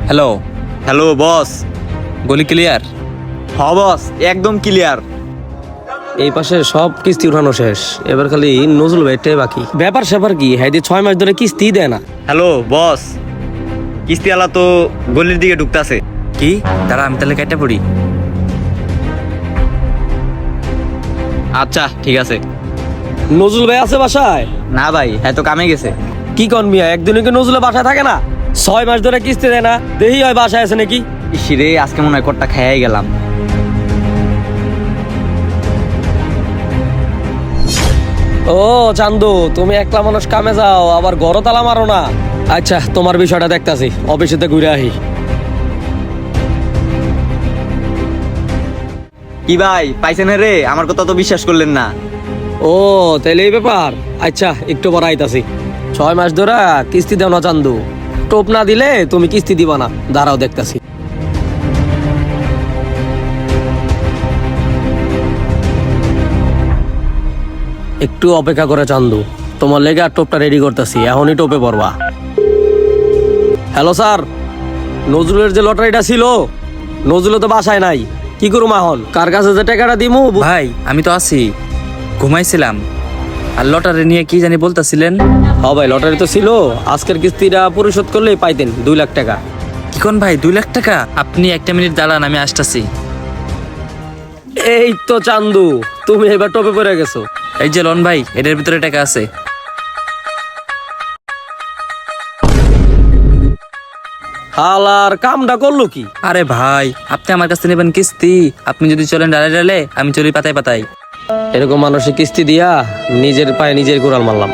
Hello. Hello boss. গলি clear? হ বস, একদম ক্লিয়ার। এই পাশে সব কিস্তি উঠানো শেষ, এবার খালি নজরুল ভাইটাই বাকি। ব্যাপার স্যাপার কি, হ্যাঁ 6 মাস ধরে কিস্তি দেয় না। হ্যালো বস, কিস্তিওয়ালা তো গলির দিকে ঢুকতাছে। কি? দাঁড়া, আমি তাহলে কেটে পড়ি। আচ্ছা ঠিক আছে। নজরুল ভাই আছে বাসায়? না ভাই, হ্যাঁ তো কামে গেছে। কি কন মিয়া, একদিনও কি নজরুল বাসায় থাকে না? 6 মাস ধরে কিস্তি দেয় না, দেখি হয় বাসায় আছে নাকি। ইসিরে, আজকে মনে হয় কোটটা খেয়ে গেলাম। ও চান্দু, তুমি একলা মানুষ কামে যাও, আবার ঘর তালা মারো না। আচ্ছা, তোমার বিষয়টা দেখতাছি, অফিসেতে ঘুরে আহি। কি ভাই, পাইছেন রে? আমার কথা তো বিশ্বাস করলেন না। ও তাহলে এই ব্যাপার। আচ্ছা, একটু পর আইতাছি। 6 মাস ধরে কিস্তি দেও না চান্দু, টোপ না দিলে তুমি কিস্তি দিবা না। দাঁড়াও দেখতাছি। একটু অপেক্ষা করে চান্দু, তোমার লেগে আর টোপটা রেডি করতেছি, এখনই টোপে পড়বা। হ্যালো স্যার, নজরুলের যে লটারিটা ছিল, নজরুল তো বাসায় নাই, কি করুম এখন? কার কাছে যে টাকাটা দিমু? ভাই আমি তো আছি, ঘুমাইছিলাম। আর লটারি নিয়ে কি জানি বলতেছিলেন? হ্যাঁ ভাই, লটারি তো ছিল, আজকের কিস্তিটা পরিশোধ করলেই পাইতেন 2 লাখ টাকা। কি কোন ভাই, 2 লাখ টাকা? আপনি একটা মিনিট দাঁড়ান, আমি আসতেছি। এই তো চান্দু, তুমি এবার টোপে পড়ে গেছো। এই যে লন ভাই, এটার ভিতরে টাকা আছে। হালার কামটা করলো কি? আরে ভাই, আপনি আমার কাছে নেবেন কিস্তি, আপনি যদি চলেন ডালে ডালে, আমি চলি পাতায় পাতায়। এরকম মানুষের কিস্তি দিয়া নিজের পায়ে নিজের কোড়াল মারলাম।